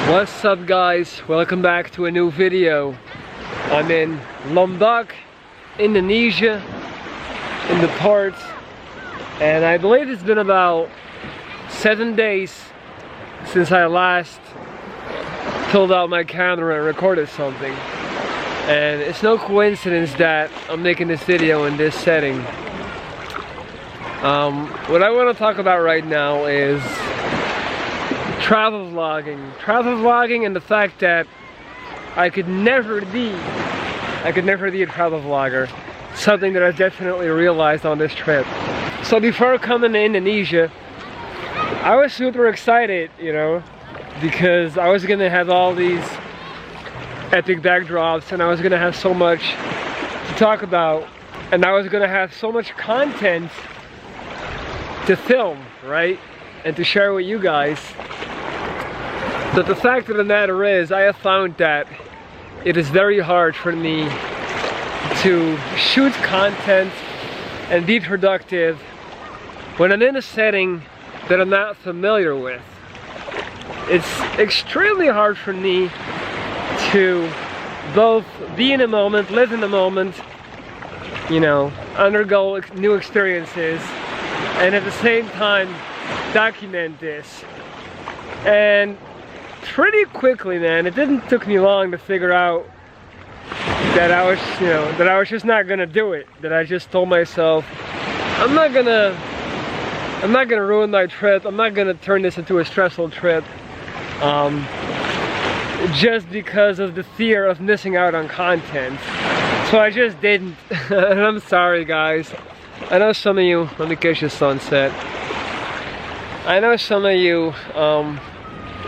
What's up guys, welcome back to a new video. I'm in Lombok, Indonesia, in the port, and I believe it's been about 7 days since I last pulled out my camera and recorded something. And it's no coincidence that I'm making this video in this setting. What I want to talk about right now is travel vlogging and the fact that I could never be a travel vlogger. Something that I definitely realized on this trip. So before coming to Indonesia, I was super excited, you know, because I was gonna have all these epic backdrops and I was gonna have so much to talk about and I was gonna have so much content to film, right? And to share with you guys. But the fact of the matter is, I have found that it is very hard for me to shoot content and be productive when I'm in a setting that I'm not familiar with. It's extremely hard for me to both be in a moment, live in the moment, you know, undergo new experiences, and at the same time document this. And pretty quickly, man, it didn't took me long to figure out that I was just not gonna do it. That I just told myself, I'm not gonna ruin my trip. I'm not gonna turn this into a stressful trip, just because of the fear of missing out on content. So I just didn't. And I'm sorry, guys. I know some of you. Let me catch the sunset. I know some of you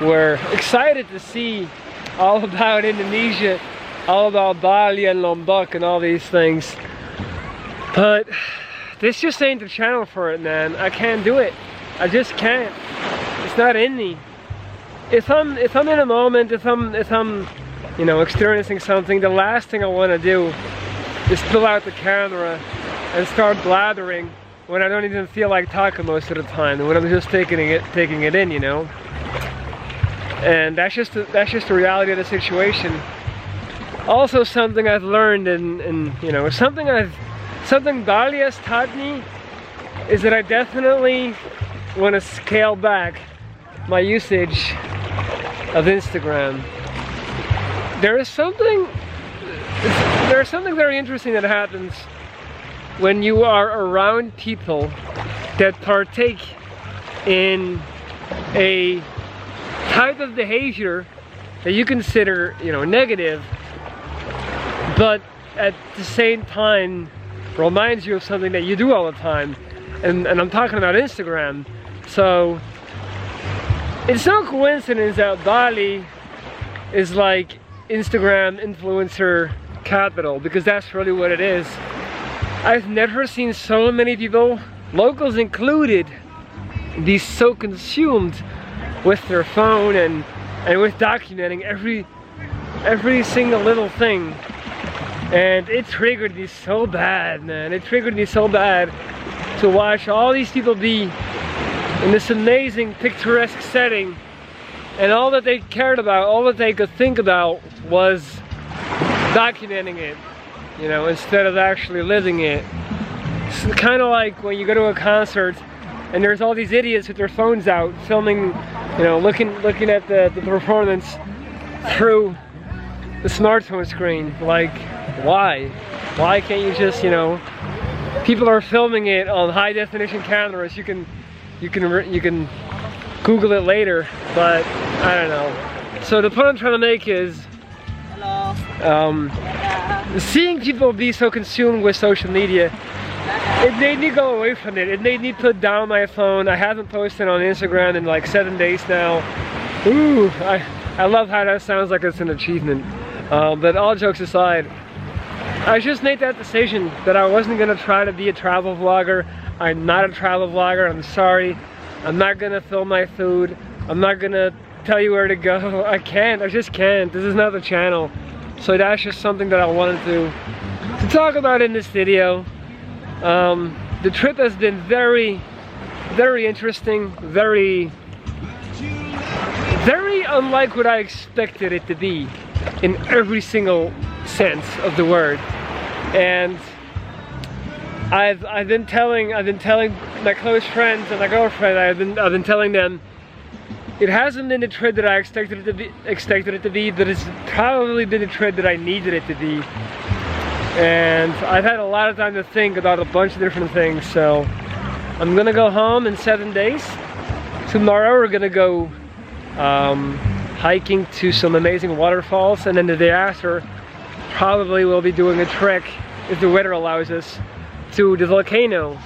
were excited to see all about Indonesia, all about Bali and Lombok and all these things, but this just ain't the channel for it, man. I can't do it. I just can't. It's not in me. If I'm in a moment, if I'm you know, experiencing something, the last thing I want to do is pull out the camera and start blathering when I don't even feel like talking most of the time, and when I'm just taking it in, you know. And that's just the reality of the situation. Also, something I've learned, and you know, something Bali has taught me is that I definitely want to scale back my usage of Instagram. There's something very interesting that happens when you are around people that partake in a type of behavior that you consider, you know, negative, but at the same time reminds you of something that you do all the time. And I'm talking about Instagram. So it's no coincidence that Bali is like Instagram influencer capital, because that's really what it is. I've never seen so many people, locals included, be so consumed with their phone and with documenting every single little thing. And it triggered me so bad, man. It triggered me so bad to watch all these people be in this amazing picturesque setting, and all that they cared about, all that they could think about was documenting it, you know, instead of actually living it. It's kind of like when you go to a concert and there's all these idiots with their phones out filming, you know, looking at the performance through the smartphone screen. Like, why can't you just, you know, people are filming it on high definition cameras. You can Google it later, but I don't know. So the point I'm trying to make is, seeing people be so consumed with social media, it made me go away from it. It made me put down my phone. I haven't posted on Instagram in like 7 days now. Ooh, I love how that sounds like it's an achievement. But all jokes aside, I just made that decision that I wasn't gonna try to be a travel vlogger. I'm not a travel vlogger, I'm sorry. I'm not gonna film my food. I'm not gonna tell you where to go. I just can't. This is not the channel. So that's just something that I wanted to talk about in this video. The trip has been very interesting, very very unlike what I expected it to be in every single sense of the word. And I've been telling my close friends and my girlfriend, I've been telling them it hasn't been the trip that I expected it to be, but it's probably been the trip that I needed it to be. And I've had a lot of time to think about a bunch of different things, so I'm gonna go home in 7 days. Tomorrow we're gonna go hiking to some amazing waterfalls, and then the day after probably we'll be doing a trek, if the weather allows us, to the volcano.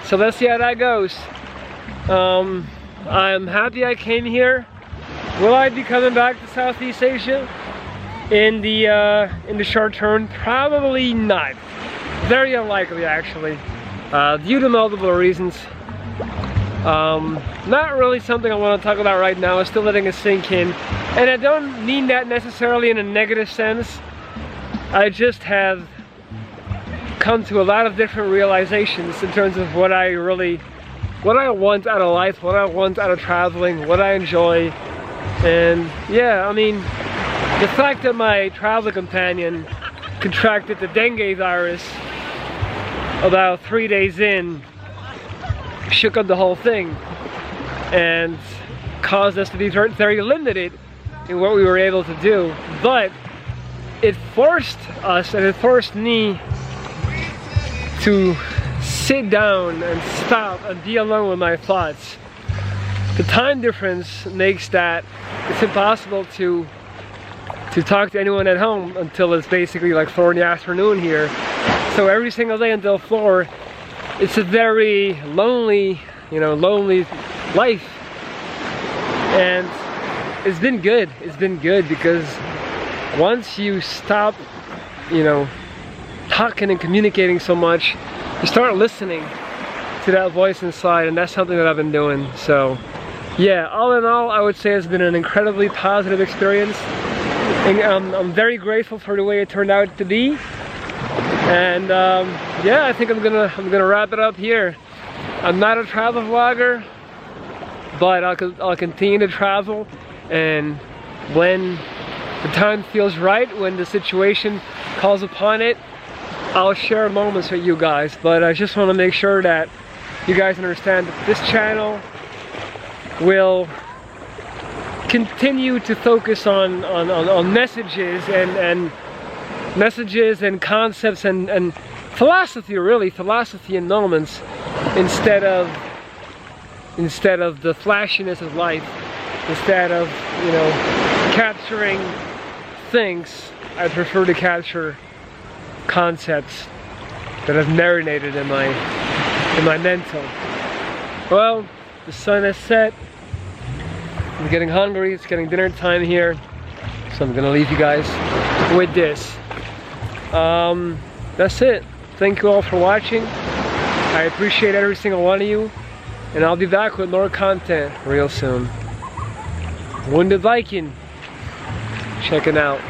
So let's see how that goes. I'm happy I came here. Will I be coming back to Southeast Asia in the short term? Probably not. Very unlikely, actually, due to multiple reasons. Not really something I want to talk about right now. I'm still letting it sink in, and I don't mean that necessarily in a negative sense. I just have come to a lot of different realizations in terms of what I want out of life, what I want out of traveling, what I enjoy. And yeah, I mean, the fact that my travel companion contracted the dengue virus about 3 days in shook up the whole thing and caused us to be very limited in what we were able to do. But it forced us, and it forced me, to sit down and stop and be alone with my thoughts. The time difference makes that it's impossible to talk to anyone at home until it's basically like 4 in the afternoon here. So every single day until 4, it's a very lonely, lonely life. And it's been good. It's been good because once you stop, talking and communicating so much, you start listening to that voice inside, and that's something that I've been doing. So yeah, all in all, I would say it's been an incredibly positive experience, and I'm very grateful for the way it turned out to be. And yeah, I think I'm gonna wrap it up here. I'm not a travel vlogger, but I'll continue to travel, and when the time feels right, when the situation calls upon it, I'll share moments with you guys. But I just want to make sure that you guys understand that this channel will continue to focus on messages and messages and concepts and philosophy, really philosophy and moments, instead of the flashiness of life. Instead of capturing things, I prefer to capture concepts that have marinated in my mental. Well, the sun has set. I'm getting hungry. It's getting dinner time here, so I'm gonna leave you guys with this. That's it. Thank you all for watching. I appreciate every single one of you, and I'll be back with more content real soon. Wounded Viking, checking out.